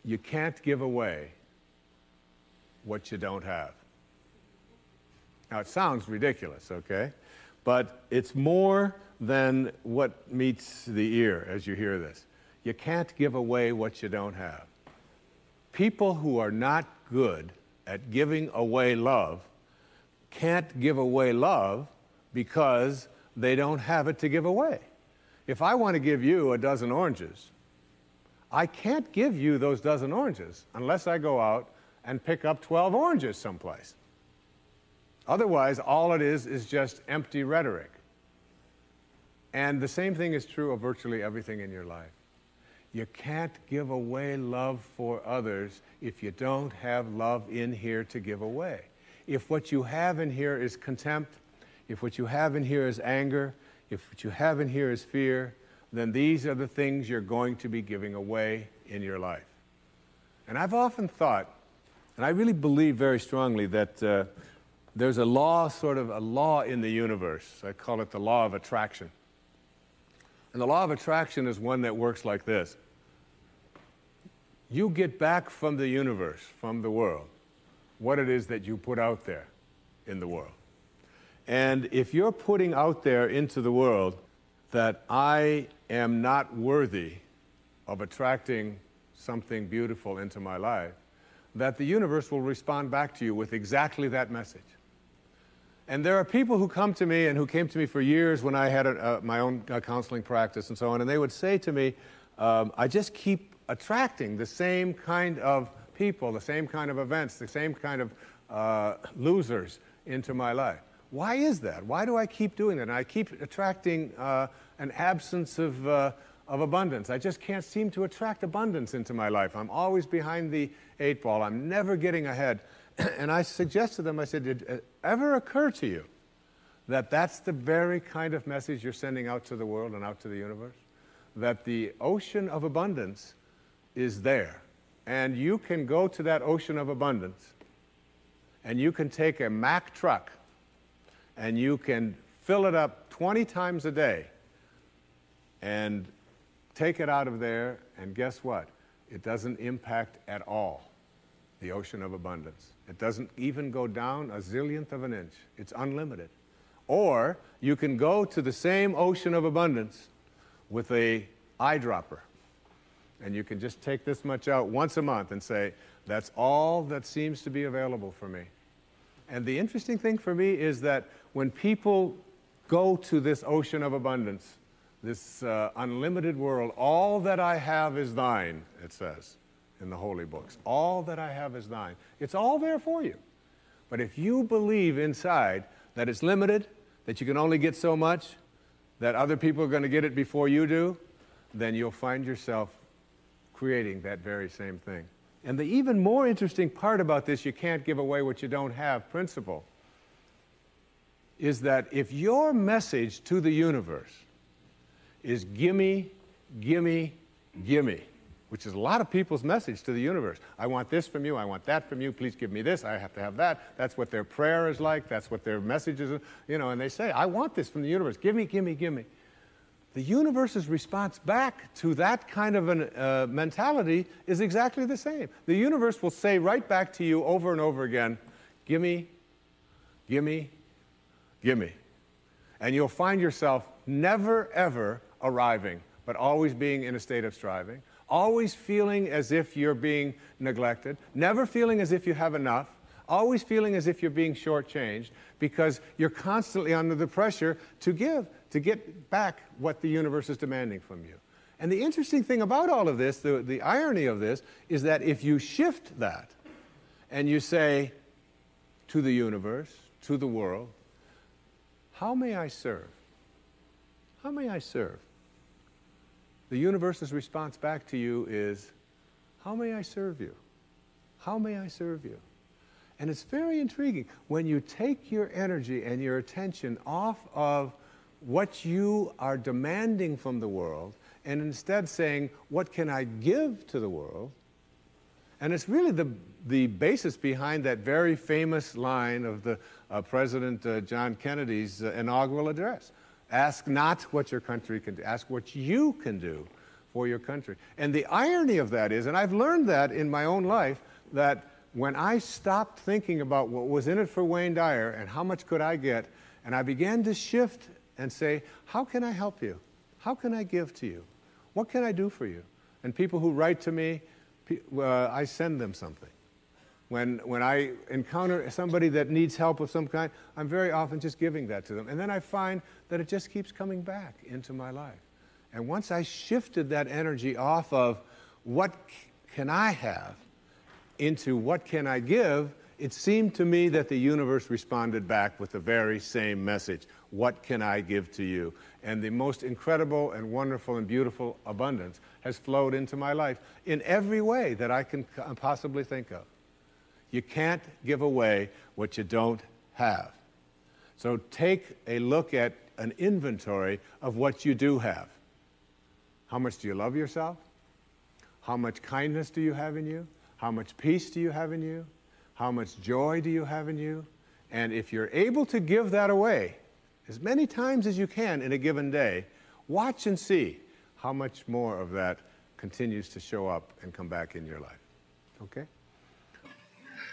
you can't give away what you don't have. Now, it sounds ridiculous, okay? But it's more than what meets the ear as you hear this. You can't give away what you don't have. People who are not good at giving away love can't give away love because they don't have it to give away. If I want to give you a dozen oranges, I can't give you those dozen oranges unless I go out and pick up 12 oranges someplace. Otherwise, all it is just empty rhetoric. And the same thing is true of virtually everything in your life. You can't give away love for others if you don't have love in here to give away. If what you have in here is contempt, if what you have in here is anger, if what you have in here is fear, then these are the things you're going to be giving away in your life. And I've often thought, and I really believe very strongly that there's a law, sort of a law in the universe. I call it the law of attraction. And the law of attraction is one that works like this. You get back from the universe, from the world, what it is that you put out there in the world. And if you're putting out there into the world that I am not worthy of attracting something beautiful into my life, that the universe will respond back to you with exactly that message. And there are people who come to me and who came to me for years when I had my own counseling practice and so on, and they would say to me, I just keep attracting the same kind of people, the same kind of events, the same kind of losers into my life. Why is that? Why do I keep doing that? And I keep attracting an absence of abundance. I just can't seem to attract abundance into my life. I'm always behind the eight ball. I'm never getting ahead. And I suggested to them, I said, did it ever occur to you that that's the very kind of message you're sending out to the world and out to the universe? That the ocean of abundance is there. And you can go to that ocean of abundance, and you can take a Mack truck, and you can fill it up 20 times a day, and take it out of there, and guess what? It doesn't impact at all the ocean of abundance. It doesn't even go down a zillionth of an inch. It's unlimited. Or you can go to the same ocean of abundance with a eyedropper, and you can just take this much out once a month and say, that's all that seems to be available for me. And the interesting thing for me is that when people go to this ocean of abundance, this unlimited world, all that I have is thine, it says in the holy books. All that I have is thine. It's all there for you. But if you believe inside that it's limited, that you can only get so much, that other people are going to get it before you do, then you'll find yourself creating that very same thing. And the even more interesting part about this, you can't give away what you don't have principle, is that if your message to the universe is gimme, gimme, gimme, which is a lot of people's message to the universe. I want this from you, I want that from you, please give me this, I have to have that. That's what their prayer is like, that's what their message is, and they say, I want this from the universe, gimme, gimme, gimme. The universe's response back to that kind of a mentality is exactly the same. The universe will say right back to you over and over again, gimme, gimme, gimme. And you'll find yourself never, ever arriving, but always being in a state of striving, always feeling as if you're being neglected, never feeling as if you have enough, always feeling as if you're being shortchanged, because you're constantly under the pressure to give, to get back what the universe is demanding from you. And the interesting thing about all of this, the irony of this, is that if you shift that and you say to the universe, to the world, how may I serve? How may I serve? The universe's response back to you is, how may I serve you? How may I serve you? And it's very intriguing. When you take your energy and your attention off of what you are demanding from the world, and instead saying, what can I give to the world? And it's really the basis behind that very famous line of the President John Kennedy's inaugural address. Ask not what your country can do, ask what you can do for your country. And the irony of that is, and I've learned that in my own life, that when I stopped thinking about what was in it for Wayne Dyer and how much could I get, and I began to shift and say, how can I help you? How can I give to you? What can I do for you? And people who write to me, I send them something. When I encounter somebody that needs help of some kind, I'm very often just giving that to them. And then I find that it just keeps coming back into my life. And once I shifted that energy off of what can I have into what can I give, it seemed to me that the universe responded back with the very same message. What can I give to you? And the most incredible and wonderful and beautiful abundance has flowed into my life in every way that I can possibly think of. You can't give away what you don't have. So take a look at an inventory of what you do have. How much do you love yourself? How much kindness do you have in you? How much peace do you have in you? How much joy do you have in you? And if you're able to give that away as many times as you can in a given day, watch and see how much more of that continues to show up and come back in your life. Okay?